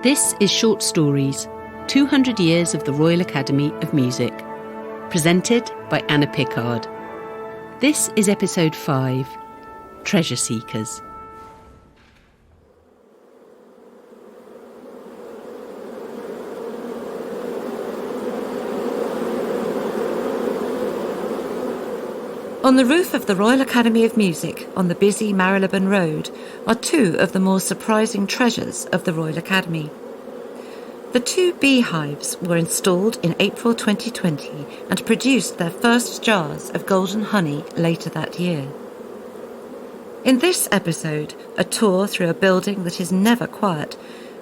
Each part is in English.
This is Short Stories, 200 Years of the Royal Academy of Music, presented by Anna Pickard. This is Episode 5, Treasure Seekers. On the roof of the Royal Academy of Music on the busy Marylebone Road are two of the more surprising treasures of the Royal Academy. The two beehives were installed in April 2020 and produced their first jars of golden honey later that year. In this episode, a tour through a building that is never quiet,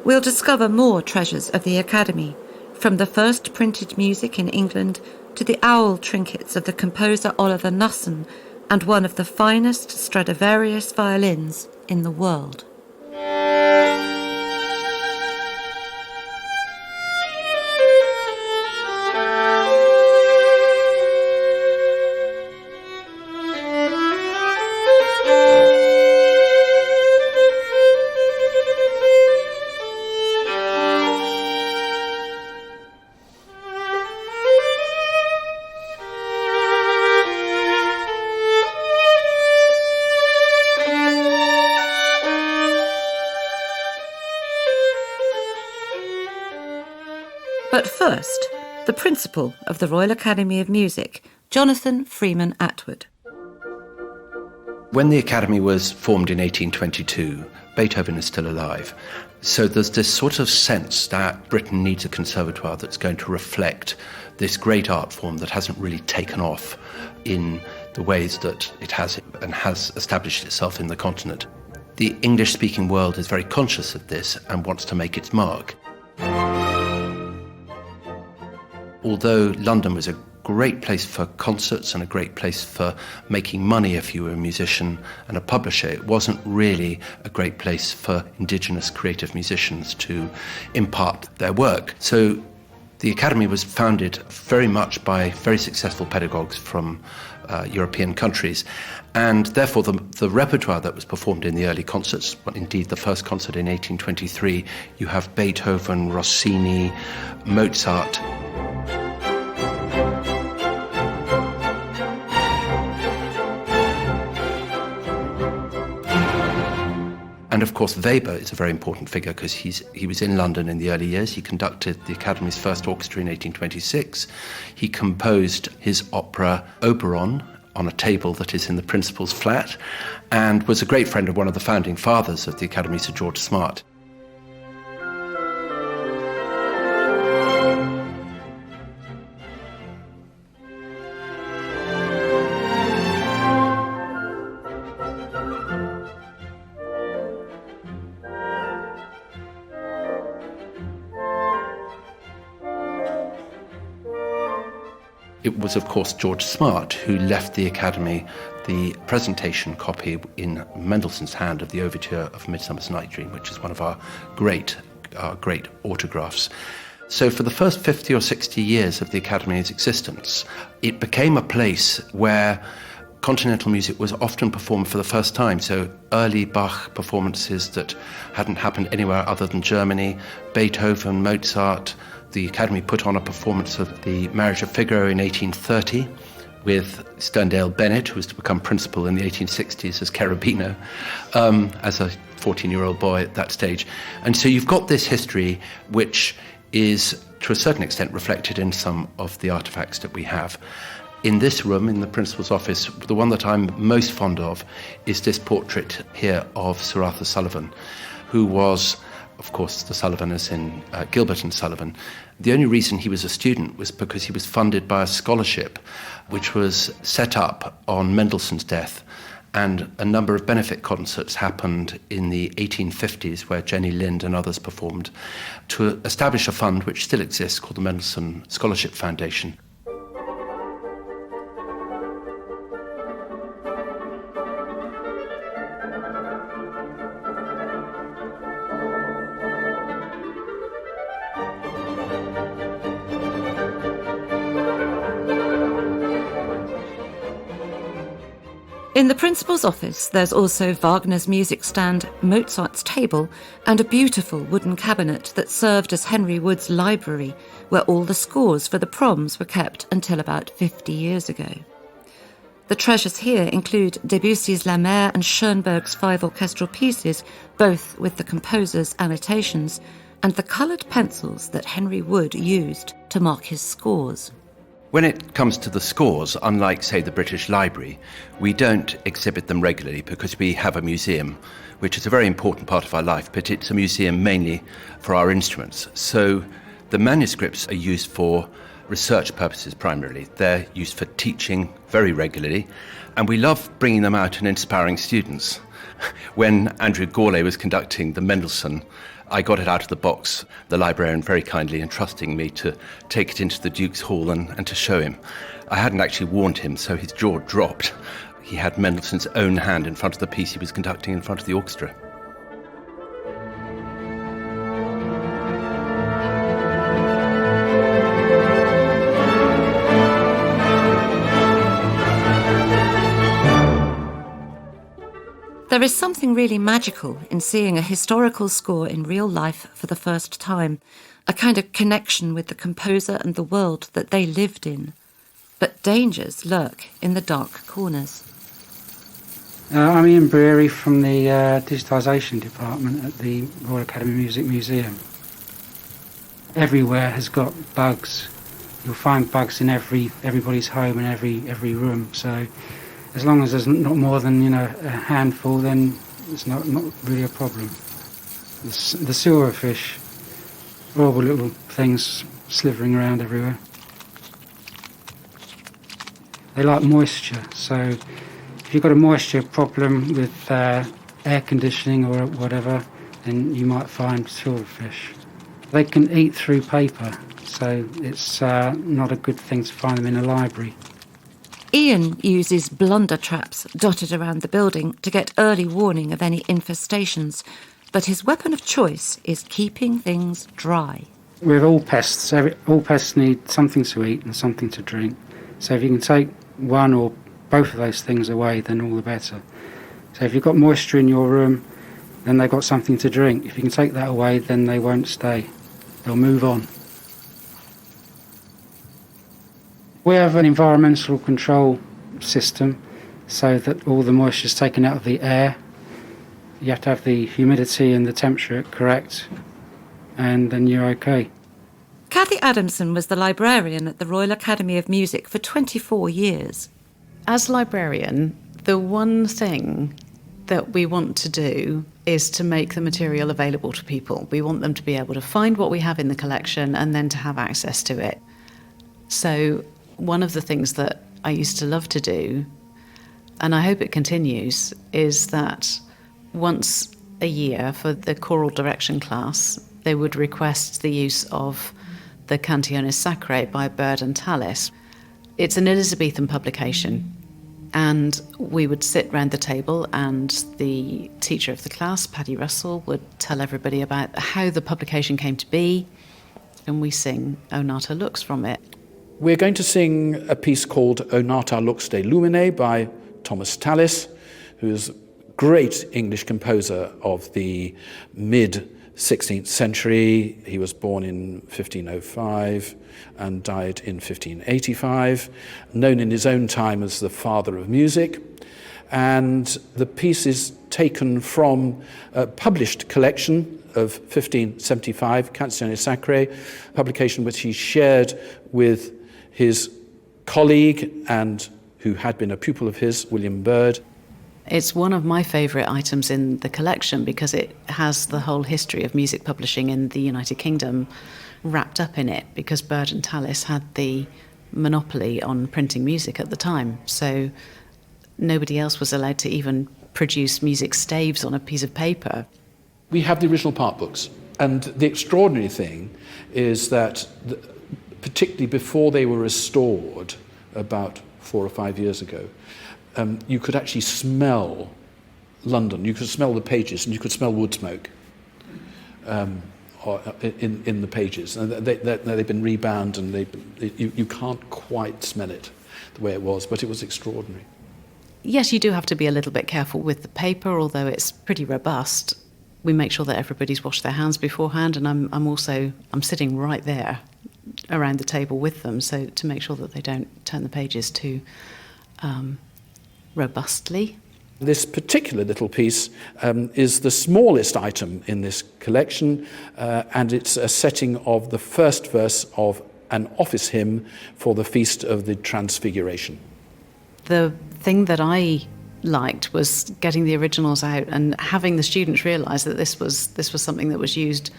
we'll discover more treasures of the Academy, from the first printed music in England to the owl trinkets of the composer Oliver Knussen and one of the finest Stradivarius violins in the world. But first, the principal of the Royal Academy of Music, Jonathan Freeman Atwood. When the Academy was formed in 1822, Beethoven is still alive. So there's this sort of sense that Britain needs a conservatoire that's going to reflect this great art form that hasn't really taken off in the ways that it has and has established itself in the continent. The English-speaking world is very conscious of this and wants to make its mark. Although London was a great place for concerts and a great place for making money if you were a musician and a publisher, it wasn't really a great place for indigenous creative musicians to impart their work. So the Academy was founded very much by very successful pedagogues from European countries, and therefore the repertoire that was performed in the early concerts, indeed the first concert in 1823, you have Beethoven, Rossini, Mozart. And of course, Weber is a very important figure because he was in London in the early years. He conducted the Academy's first orchestra in 1826. He composed his opera Oberon on a table that is in the principal's flat, and was a great friend of one of the founding fathers of the Academy, Sir George Smart. It was, of course, George Smart who left the Academy the presentation copy in Mendelssohn's hand of the overture of Midsummer's Night Dream, which is one of our great autographs. So for the first 50 or 60 years of the Academy's existence, it became a place where continental music was often performed for the first time. So early Bach performances that hadn't happened anywhere other than Germany, Beethoven, Mozart. The Academy put on a performance of The Marriage of Figaro in 1830 with Sterndale Bennett, who was to become principal in the 1860s as Cherubino, as a 14-year-old boy at that stage. And so you've got this history which is, to a certain extent, reflected in some of the artefacts that we have. In this room, in the principal's office, the one that I'm most fond of is this portrait here of Sir Arthur Sullivan, who was, of course, the Sullivan as in Gilbert and Sullivan. The only reason he was a student was because he was funded by a scholarship which was set up on Mendelssohn's death, and a number of benefit concerts happened in the 1850s where Jenny Lind and others performed to establish a fund which still exists called the Mendelssohn Scholarship Foundation. In the principal's office, there's also Wagner's music stand, Mozart's table, and a beautiful wooden cabinet that served as Henry Wood's library, where all the scores for the proms were kept until about 50 years ago. The treasures here include Debussy's La Mer and Schoenberg's 5 orchestral pieces, both with the composer's annotations, and the coloured pencils that Henry Wood used to mark his scores. When it comes to the scores, unlike, say, the British Library, we don't exhibit them regularly because we have a museum, which is a very important part of our life, but it's a museum mainly for our instruments. So the manuscripts are used for research purposes primarily. They're used for teaching very regularly, and we love bringing them out and inspiring students. When Andrew Gourlay was conducting the Mendelssohn, I got it out of the box, the librarian very kindly entrusting me to take it into the Duke's Hall and to show him. I hadn't actually warned him, so his jaw dropped. He had Mendelssohn's own hand in front of the piece he was conducting in front of the orchestra. There is something really magical in seeing a historical score in real life for the first time, a kind of connection with the composer and the world that they lived in. But dangers lurk in the dark corners. I'm Ian Breary from the digitisation department at the Royal Academy of Music Museum. Everywhere has got bugs. You'll find bugs in everybody's home and every room, so as long as there's not more than a handful, then it's not really a problem. The silverfish, horrible little things slithering around everywhere. They like moisture, so if you've got a moisture problem with air conditioning or whatever, then you might find silverfish. They can eat through paper, so it's not a good thing to find them in a library. Ian uses blunder traps dotted around the building to get early warning of any infestations, but his weapon of choice is keeping things dry. With all pests need something to eat and something to drink. So if you can take one or both of those things away, then all the better. So if you've got moisture in your room, then they've got something to drink. If you can take that away, then they won't stay. They'll move on. We have an environmental control system so that all the moisture is taken out of the air. You have to have the humidity and the temperature correct, and then you're okay. Cathy Adamson was the librarian at the Royal Academy of Music for 24 years. As librarian, the one thing that we want to do is to make the material available to people. We want them to be able to find what we have in the collection and then to have access to it. So one of the things that I used to love to do, and I hope it continues, is that once a year for the choral direction class, they would request the use of the Cantiones Sacrae by Byrd and Tallis. It's an Elizabethan publication, and we would sit round the table and the teacher of the class, Paddy Russell, would tell everybody about how the publication came to be, and we sing O Nata Lux from it. We're going to sing a piece called O Nata Lux de Lumine by Thomas Tallis, who's a great English composer of the mid-16th century. He was born in 1505 and died in 1585, known in his own time as the father of music. And the piece is taken from a published collection of 1575, Canciones Sacrae, publication which he shared with his colleague and who had been a pupil of his, William Byrd. It's one of my favourite items in the collection because it has the whole history of music publishing in the United Kingdom wrapped up in it, because Byrd and Tallis had the monopoly on printing music at the time. So nobody else was allowed to even produce music staves on a piece of paper. We have the original part books, and the extraordinary thing is that particularly before they were restored about 4 or 5 years ago, you could actually smell London. You could smell the pages, and you could smell wood smoke in the pages. And they've been rebound, and you can't quite smell it the way it was, but it was extraordinary. yes, you do have to be a little bit careful with the paper, although it's pretty robust. We make sure that everybody's washed their hands beforehand, and I'm sitting right there around the table with them, so to make sure that they don't turn the pages too robustly. This particular little piece is the smallest item in this collection, and it's a setting of the first verse of an office hymn for the Feast of the Transfiguration. The thing that I liked was getting the originals out and having the students realise that this was something that was used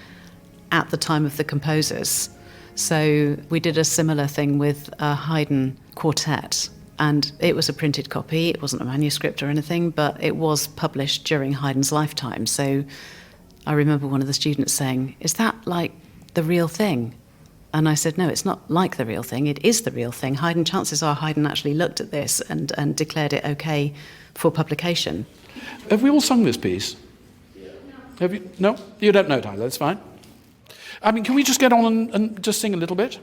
at the time of the composers. So we did a similar thing with a Haydn quartet, and it was a printed copy. It wasn't a manuscript or anything, but it was published during Haydn's lifetime. So I remember one of the students saying, "Is that like the real thing?" And I said, "No, it's not like the real thing. It is the real thing. Haydn, chances are Haydn actually looked at this and declared it okay for publication." Have we all sung this piece? Yeah. Have you? No? You don't know, Tyler, that's fine. I mean, can we just get on and just sing a little bit?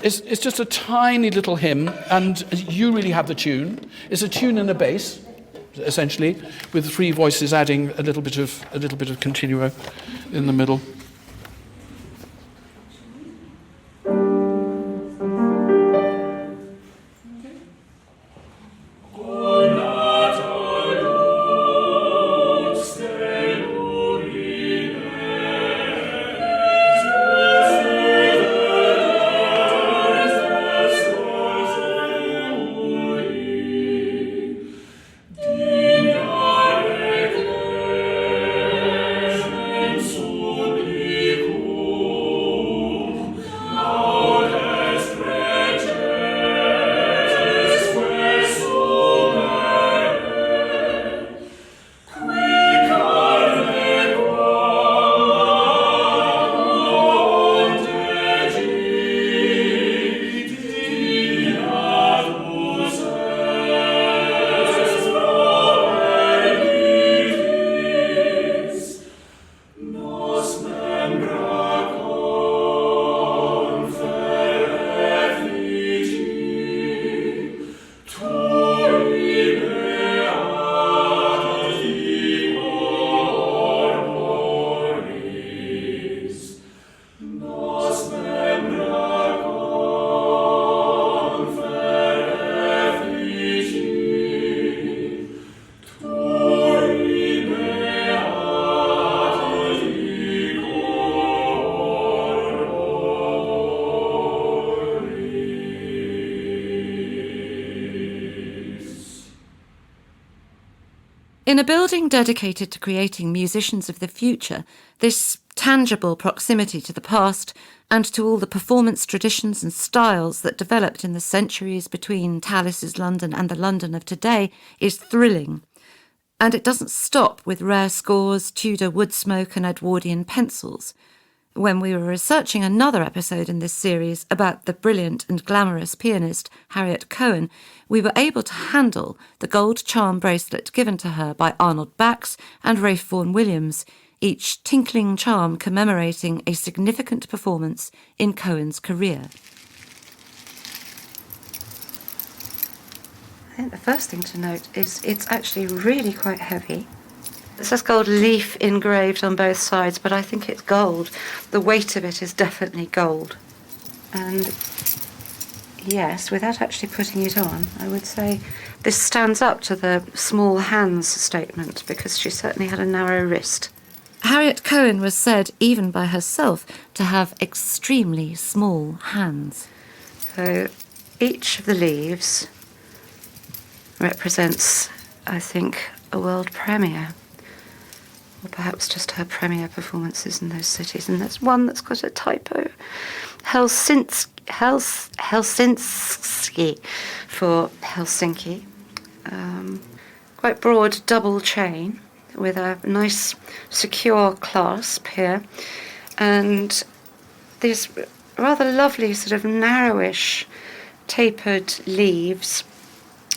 It's just a tiny little hymn, and you really have the tune. It's a tune and a bass, essentially, with three voices adding a little bit of continuo in the middle. In a building dedicated to creating musicians of the future, this tangible proximity to the past and to all the performance traditions and styles that developed in the centuries between Tallis's London and the London of today is thrilling. And it doesn't stop with rare scores, Tudor wood smoke and Edwardian pencils. When we were researching another episode in this series about the brilliant and glamorous pianist Harriet Cohen, we were able to handle the gold charm bracelet given to her by Arnold Bax and Ralph Vaughan Williams, each tinkling charm commemorating a significant performance in Cohen's career. I think the first thing to note is it's actually really quite heavy. It says gold leaf engraved on both sides, but I think it's gold. The weight of it is definitely gold. And yes, without actually putting it on, I would say this stands up to the small hands statement, because she certainly had a narrow wrist. Harriet Cohen was said, even by herself, to have extremely small hands. So each of the leaves represents, I think, a world premiere. Or perhaps just her premiere performances in those cities. And there's one that's got a typo. Helsinki for Helsinki. Quite broad double chain with a nice secure clasp here. And these rather lovely sort of narrowish tapered leaves,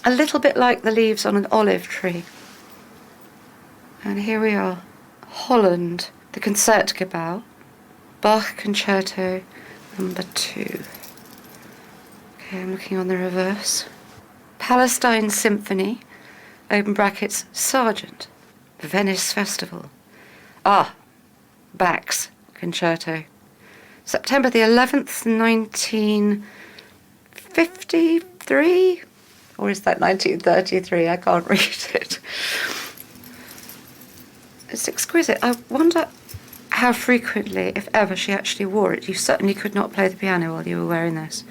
a little bit like the leaves on an olive tree. And here we are. Holland, the Concertgebouw, Bach Concerto number 2. Okay, I'm looking on the reverse. Palestine Symphony, open brackets, Sargent, Venice Festival. Bach's Concerto. September the 11th, 1953? Or is that 1933? I can't read it. It's exquisite. I wonder how frequently, if ever, she actually wore it. You certainly could not play the piano while you were wearing this.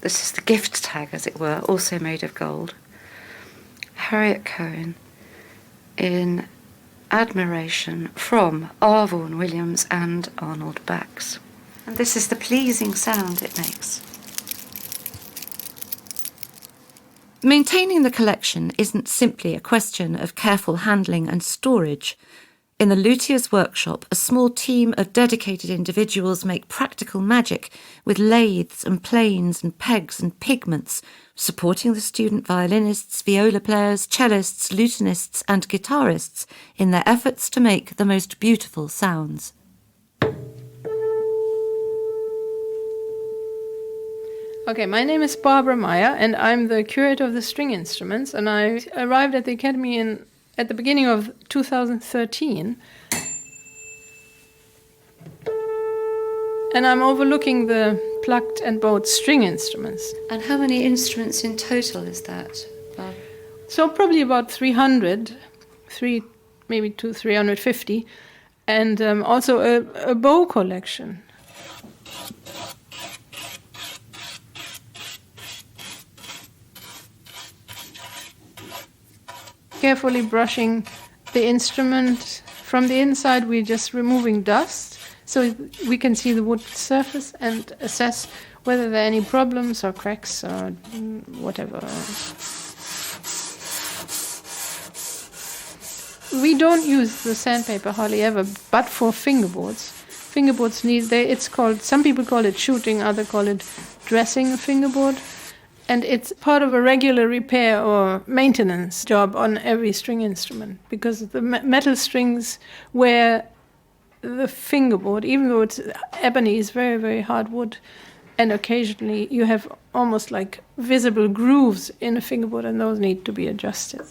This is the gift tag, as it were, also made of gold. Harriet Cohen in admiration from R. Vaughan Williams and Arnold Bax. And this is the pleasing sound it makes. Maintaining the collection isn't simply a question of careful handling and storage. In the luthier's workshop, a small team of dedicated individuals make practical magic with lathes and planes and pegs and pigments, supporting the student violinists, viola players, cellists, lutenists and guitarists in their efforts to make the most beautiful sounds. Okay, my name is Barbara Meyer and I'm the curator of the string instruments, and I arrived at the Academy at the beginning of 2013. And I'm overlooking the plucked and bowed string instruments. And how many instruments in total is that? So probably about 300, maybe 350, and also a bow collection. Carefully brushing the instrument. From the inside, we're just removing dust so we can see the wood surface and assess whether there are any problems or cracks or whatever. We don't use the sandpaper hardly ever, but for fingerboards. Fingerboards some people call it shooting, others call it dressing a fingerboard. And it's part of a regular repair or maintenance job on every string instrument, because the metal strings where the fingerboard, even though it's ebony, is very, very hard wood, and occasionally you have almost like visible grooves in a fingerboard, and those need to be adjusted.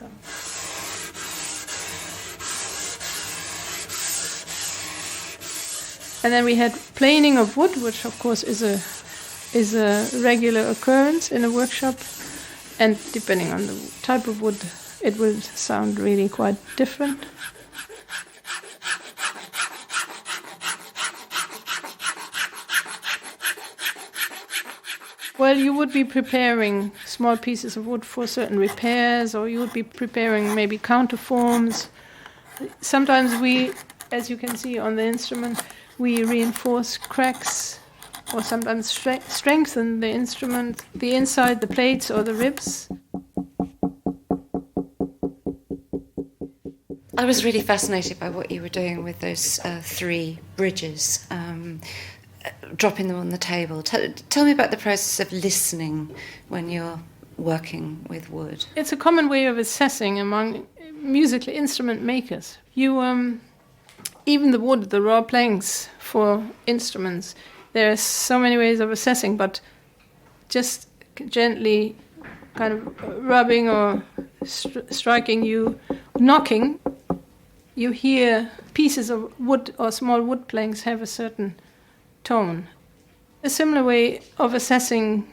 And then we had planing of wood, which of course is a regular occurrence in a workshop, and depending on the type of wood, it will sound really quite different. Well, you would be preparing small pieces of wood for certain repairs, or you would be preparing maybe counterforms. Sometimes we, as you can see on the instrument, we reinforce cracks, or sometimes strengthen the instrument, the inside, the plates or the ribs. I was really fascinated by what you were doing with those 3 bridges, dropping them on the table. Tell me about the process of listening when you're working with wood. It's a common way of assessing among musical instrument makers. Even the wood, the raw planks for instruments, there are so many ways of assessing, but just gently kind of rubbing or striking, knocking, you hear pieces of wood or small wood planks have a certain tone. A similar way of assessing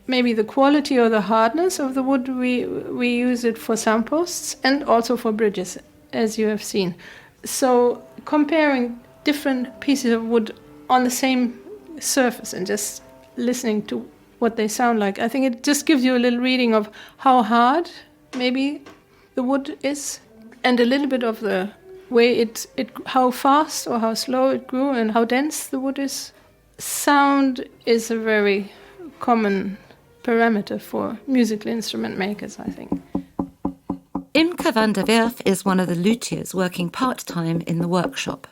maybe the quality or the hardness of the wood, we use it for soundposts and also for bridges, as you have seen. So comparing different pieces of wood on the same surface and just listening to what they sound like, I think it just gives you a little reading of how hard maybe the wood is, and a little bit of the way how fast or how slow it grew and how dense the wood is. Sound is a very common parameter for musical instrument makers, I think. Imke van der Werf is one of the luthiers working part-time in the workshop.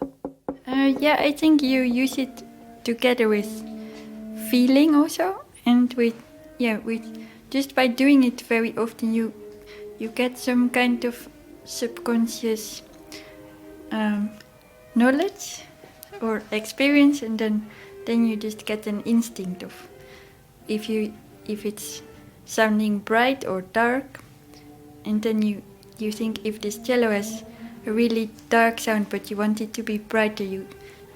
I think you use it together with feeling also, and with just by doing it very often you get some kind of subconscious knowledge or experience, and then you just get an instinct of if it's sounding bright or dark, and then you think if this cello has a really dark sound but you want it to be brighter, you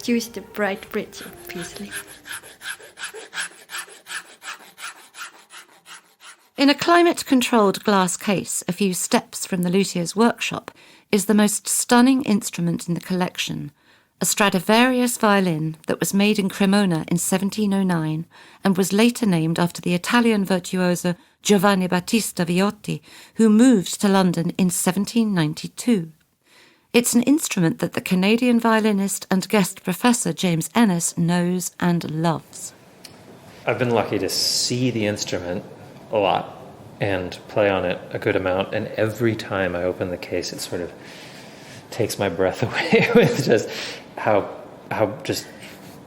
choose the bright bridge, obviously. In a climate-controlled glass case a few steps from the luthier's workshop is the most stunning instrument in the collection, a Stradivarius violin that was made in Cremona in 1709 and was later named after the Italian virtuoso Giovanni Battista Viotti, who moved to London in 1792. It's an instrument that the Canadian violinist and guest professor James Ennis knows and loves. I've been lucky to see the instrument a lot and play on it a good amount, and every time I open the case it sort of takes my breath away with just how just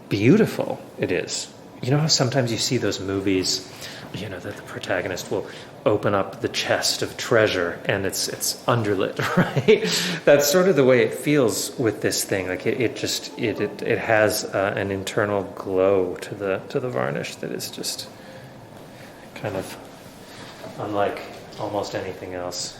beautiful it is. You know how sometimes you see those movies, you know, that the protagonist will open up the chest of treasure and it's underlit, right? That's sort of the way it feels with this thing. Like it has an internal glow to the varnish that is just kind of unlike almost anything else.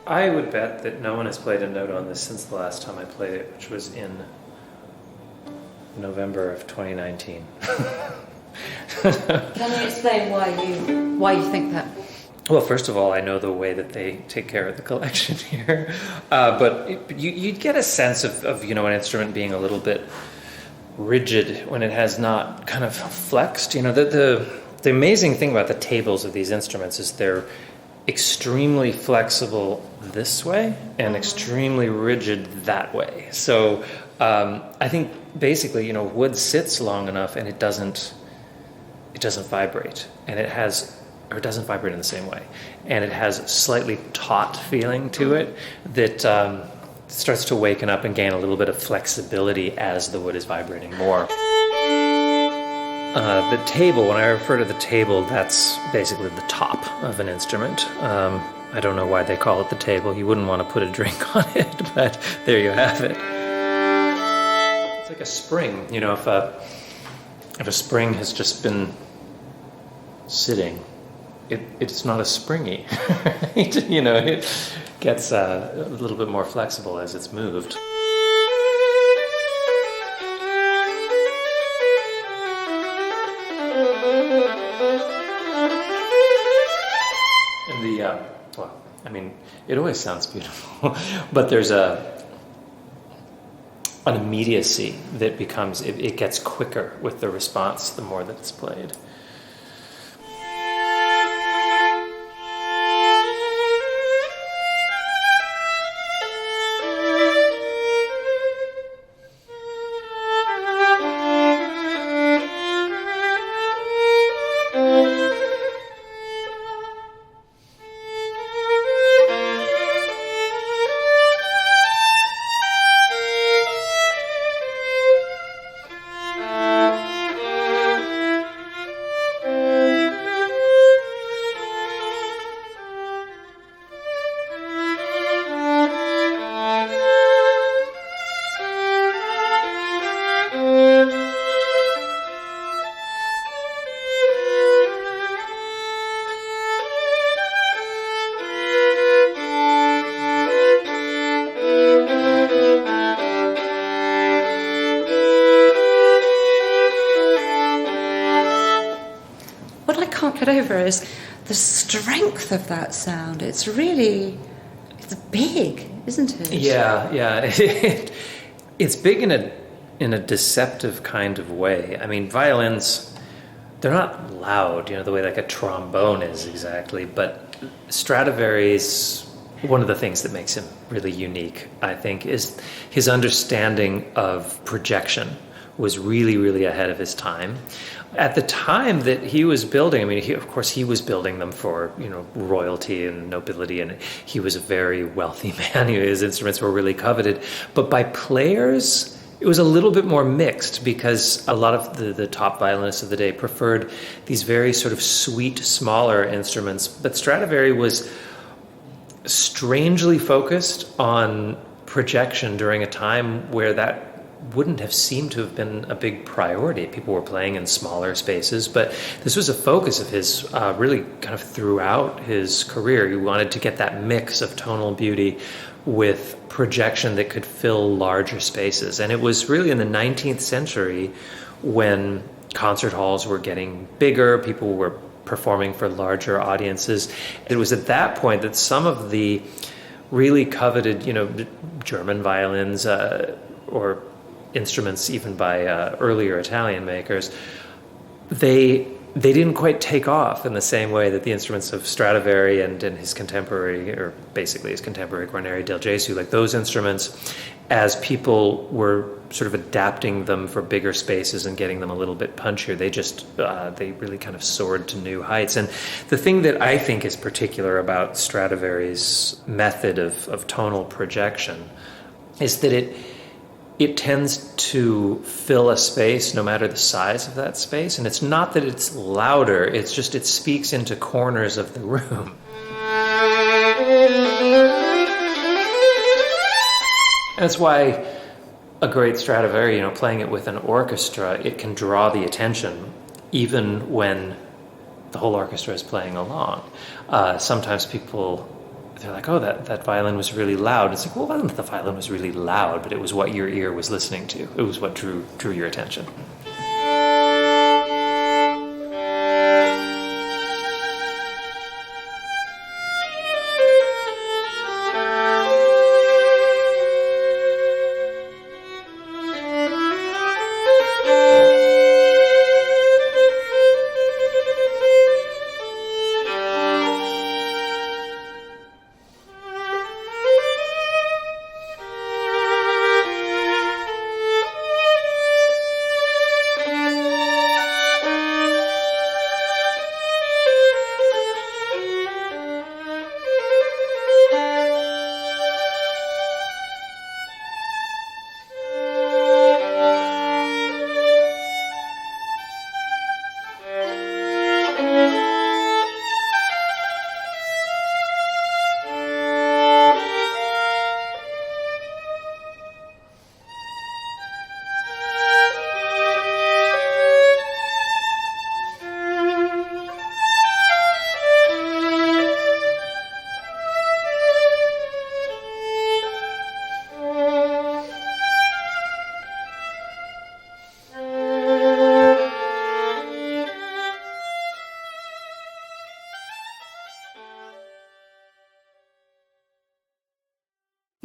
I would bet that no one has played a note on this since the last time I played it, which was in November of 2019. Can you explain why you think that? Well, first of all, I know the way that they take care of the collection here, but you'd get a sense of you know, an instrument being a little bit rigid when it has not kind of flexed. You know, the amazing thing about the tables of these instruments is they're extremely flexible this way and extremely rigid that way. So I think basically, you know, wood sits long enough and it doesn't vibrate, and it doesn't vibrate in the same way, and it has a slightly taut feeling to it that starts to waken up and gain a little bit of flexibility as the wood is vibrating more. The table, when I refer to the table, that's basically the top of an instrument. I don't know why they call it the table. You wouldn't want to put a drink on it, but there you have it. It's like a spring. You know, if a spring has just been sitting, it's not as springy. Right? You know, it gets a little bit more flexible as it's moved. It always sounds beautiful, but there's an immediacy that becomes, it gets quicker with the response the more that it's played. What I can't get over is the strength of that sound. It's big, isn't it? Yeah. It's big in a deceptive kind of way. I mean, violins, they're not loud, the way like a trombone is exactly, but Stradivari's, one of the things that makes him really unique, I think, is his understanding of projection was really, really ahead of his time. At the time that he was building, of course, he was building them for, royalty and nobility, and he was a very wealthy man. His instruments were really coveted. But by players, it was a little bit more mixed, because a lot of the top violinists of the day preferred these very sort of sweet, smaller instruments. But Stradivari was strangely focused on projection during a time where that wouldn't have seemed to have been a big priority. People were playing in smaller spaces, but this was a focus of his really kind of throughout his career. He wanted to get that mix of tonal beauty with projection that could fill larger spaces. And it was really in the 19th century when concert halls were getting bigger, people were performing for larger audiences. It was at that point that some of the really coveted, German violins or instruments even by earlier Italian makers, they didn't quite take off in the same way that the instruments of Stradivari and his contemporary, or basically his contemporary Guarneri del Gesù, like those instruments, as people were sort of adapting them for bigger spaces and getting them a little bit punchier, they really kind of soared to new heights. And the thing that I think is particular about Stradivari's method of tonal projection is that it tends to fill a space no matter the size of that space. And it's not that it's louder, it's just it speaks into corners of the room. That's why a great Stradivari, playing it with an orchestra, it can draw the attention even when the whole orchestra is playing along. Sometimes people, they're like, oh, that violin was really loud. It's like, well, it wasn't that the violin was really loud, but it was what your ear was listening to. It was what drew your attention.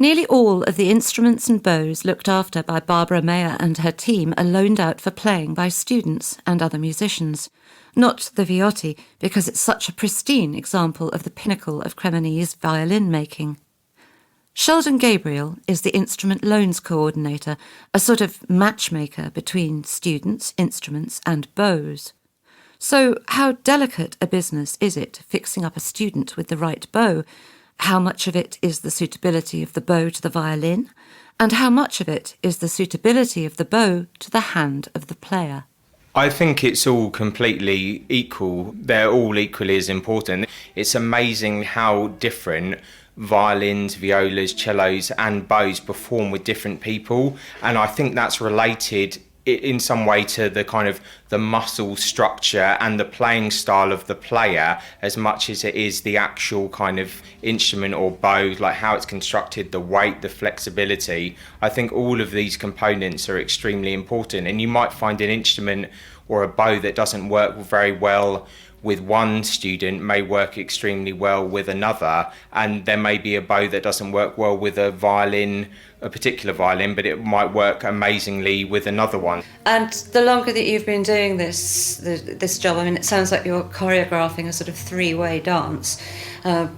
Nearly all of the instruments and bows looked after by Barbara Mayer and her team are loaned out for playing by students and other musicians. Not the Viotti, because it's such a pristine example of the pinnacle of Cremonese violin making. Sheldon Gabriel is the instrument loans coordinator, a sort of matchmaker between students, instruments and bows. So how delicate a business is it fixing up a student with the right bow? How much of it is the suitability of the bow to the violin, and how much of it is the suitability of the bow to the hand of the player? I think it's all completely equal. They're all equally as important. It's amazing how different violins, violas, cellos and bows perform with different people, and I think that's related in some way to the kind of the muscle structure and the playing style of the player as much as it is the actual kind of instrument or bow, like how it's constructed, the weight, the flexibility. I think all of these components are extremely important, and you might find an instrument or a bow that doesn't work very well with one student may work extremely well with another, and there may be a bow that doesn't work well with a particular violin, but it might work amazingly with another one. And the longer that you've been doing this job, I mean, it sounds like you're choreographing a sort of three-way dance,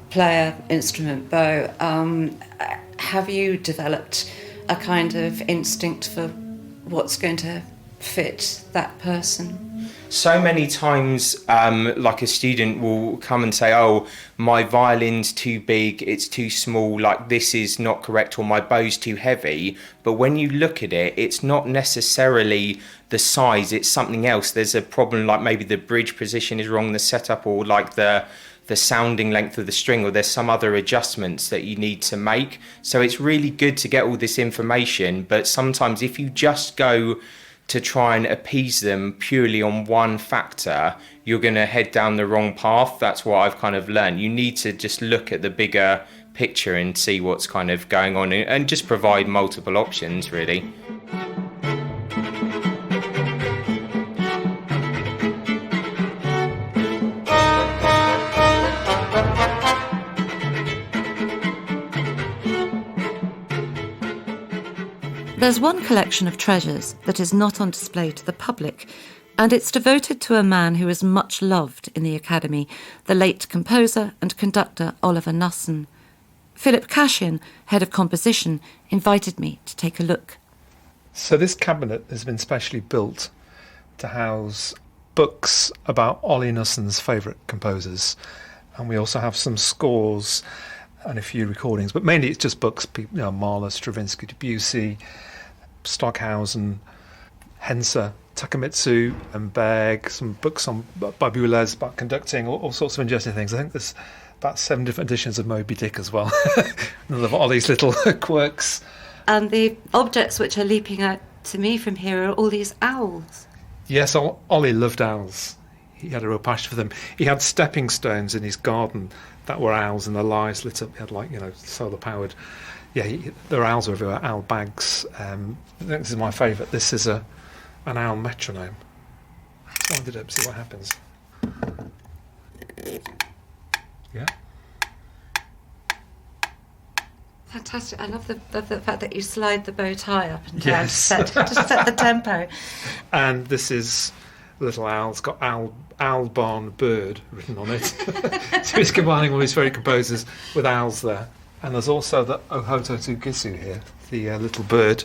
player, instrument, bow. Have you developed a kind of instinct for what's going to fit that person? So many times, like a student will come and say, oh, my violin's too big, it's too small, like this is not correct, or my bow's too heavy. But when you look at it, it's not necessarily the size, it's something else. There's a problem, like maybe the bridge position is wrong, the setup, or like the sounding length of the string, or there's some other adjustments that you need to make. So it's really good to get all this information, but sometimes if you just go to try and appease them purely on one factor, you're going to head down the wrong path. That's what I've kind of learned. You need to just look at the bigger picture and see what's kind of going on, and just provide multiple options, really. There's one collection of treasures that is not on display to the public, and it's devoted to a man who is much loved in the Academy, the late composer and conductor Oliver Knussen. Philip Cashin, head of composition, invited me to take a look. So this cabinet has been specially built to house books about Ollie Knussen's favourite composers, and we also have some scores and a few recordings, but mainly it's just books, Mahler, Stravinsky, Debussy, Stockhausen, Henze, Takemitsu and Berg, some books by Boulez about conducting, all sorts of interesting things. I think there's about 7 different editions of Moby Dick as well. None of Ollie's little quirks. And the objects which are leaping out to me from here are all these owls. Yes, Ollie loved owls. He had a real passion for them. He had stepping stones in his garden that were owls, and their lights lit up. He had solar powered. Yeah, there are owls everywhere, owl bags. I think this is my favourite. This is an owl metronome. Let's wind it up, see what happens. Yeah. Fantastic. I love the fact that you slide the bow tie up and down to set the tempo. And this is a little owl. It's got owl barn bird written on it. So he's combining all these very composers with owls there. And there's also the Ohototo Gisu here, the little bird.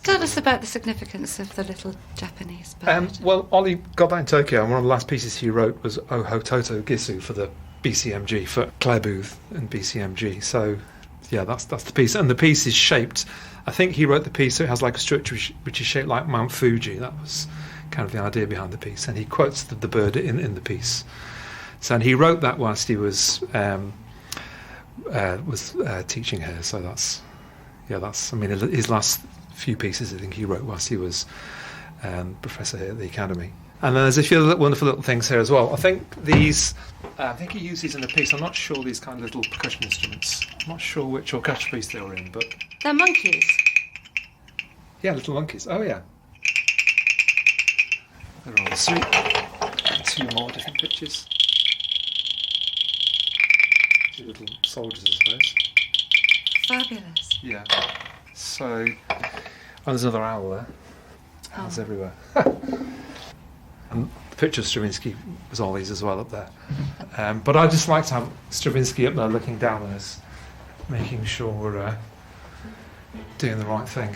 Tell us about the significance of the little Japanese bird. Well, Ollie got that in Tokyo, and one of the last pieces he wrote was Ohototo Gisu for the BCMG, for Claire Booth and BCMG. So, yeah, that's the piece. And the piece is shaped, I think he wrote the piece so it has like a structure which is shaped like Mount Fuji. That was kind of the idea behind the piece. And he quotes the bird in the piece. So, and he wrote that whilst he was teaching here. So that's his last few pieces I think he wrote whilst he was professor here at the Academy. And then there's a few wonderful little things here as well. I think these, he used these in a piece. I'm not sure these kind of little percussion instruments. I'm not sure which orchestra piece they were in, but They're monkeys. Yeah, little monkeys. Oh yeah. They're rather sweet. 2 more different pictures. 2 little soldiers, I suppose. Fabulous. Yeah. So, there's another owl there. Owls everywhere. And the picture of Stravinsky was always as well up there. But I just like to have Stravinsky up there looking down on us, making sure we're doing the right thing.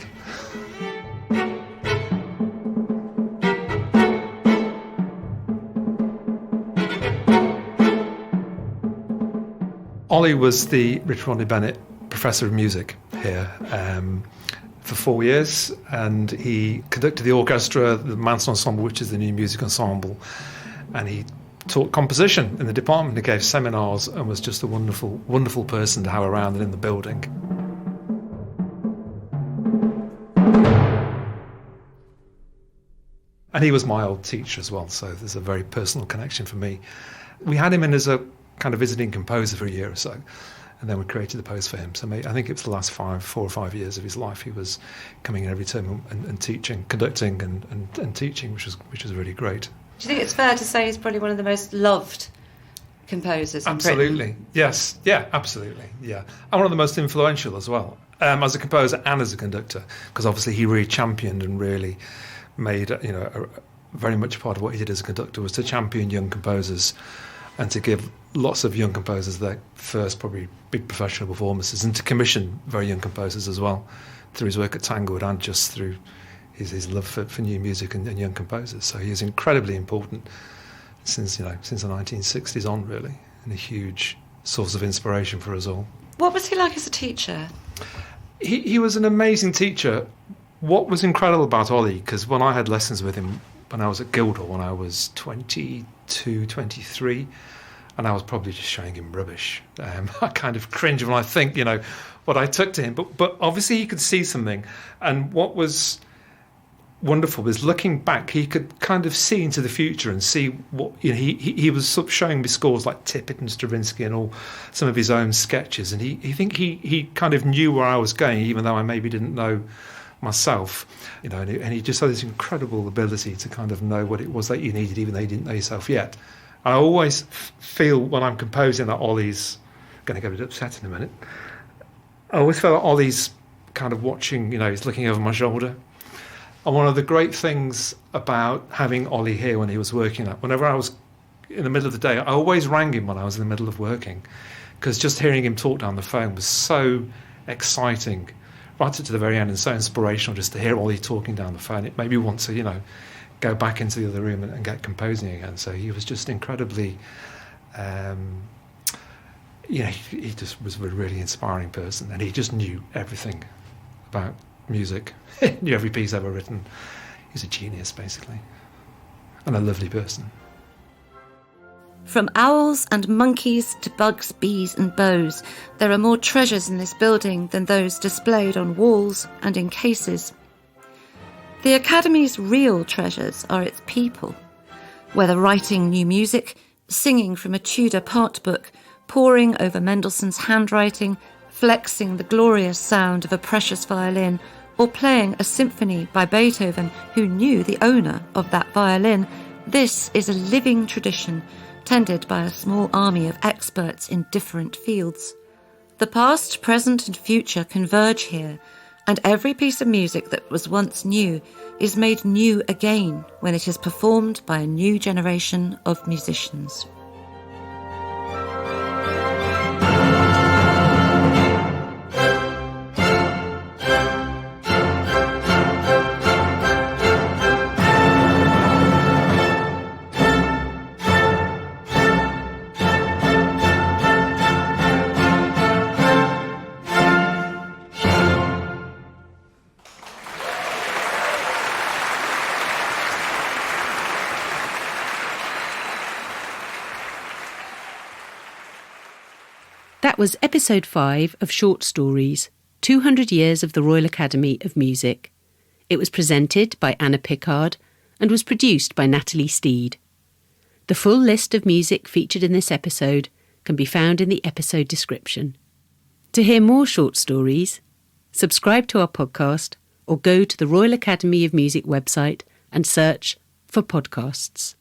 Ollie was the Richard Rodney Bennett Professor of Music here for 4 years, and he conducted the orchestra, the Manson Ensemble, which is the new music ensemble, and he taught composition in the department. He gave seminars and was just a wonderful, wonderful person to have around and in the building. And he was my old teacher as well, so there's a very personal connection for me. We had him in as a kind of visiting composer for a year or so, And then we created the post for him. So I think it was the last 4 or 5 years of his life. He was coming in every term and teaching, conducting and teaching, which was really great. Do you think it's fair to say he's probably one of the most loved composers in Absolutely. Britain? Yes. Yeah, absolutely. Yeah. And one of the most influential as well, as a composer and as a conductor, because obviously he really championed and really made, very much part of what he did as a conductor was to champion young composers and to give lots of young composers their first probably big professional performances, and to commission very young composers as well through his work at Tanglewood and just through his love for new music and young composers. So he is incredibly important since the 1960s on, really, and a huge source of inspiration for us all. What was he like as a teacher? He was an amazing teacher. What was incredible about Ollie, because when I had lessons with him when I was at Guildhall, when I was 22, 23, and I was probably just showing him rubbish. I kind of cringe when I think, what I took to him. But obviously he could see something. And what was wonderful was looking back, he could kind of see into the future and see what, he was sort of showing me scores like Tippett and Stravinsky and all some of his own sketches. And he kind of knew where I was going, even though I maybe didn't know myself, and he just had this incredible ability to kind of know what it was that you needed, even though you didn't know yourself yet. I always feel when I'm composing that Ollie's going to get a bit upset in a minute. I always feel that Ollie's kind of watching, he's looking over my shoulder. And one of the great things about having Ollie here when he was working, whenever I was in the middle of the day, I always rang him when I was in the middle of working, because just hearing him talk down the phone was so exciting. Right to the very end, and so inspirational just to hear Ollie talking down the phone. It made me want to, go back into the other room and get composing again. So he was just incredibly, he just was a really inspiring person, and he just knew everything about music. He knew every piece ever written. He's a genius, basically, and a lovely person. From owls and monkeys to bugs, bees and bows, there are more treasures in this building than those displayed on walls and in cases. The Academy's real treasures are its people. Whether writing new music, singing from a Tudor part book, poring over Mendelssohn's handwriting, flexing the glorious sound of a precious violin, or playing a symphony by Beethoven, who knew the owner of that violin, this is a living tradition tended by a small army of experts in different fields. The past, present and future converge here, and every piece of music that was once new is made new again when it is performed by a new generation of musicians. That was episode 5 of Short Stories, 200 Years of the Royal Academy of Music. It was presented by Anna Pickard and was produced by Natalie Steed. The full list of music featured in this episode can be found in the episode description. To hear more short stories, subscribe to our podcast or go to the Royal Academy of Music website and search for podcasts.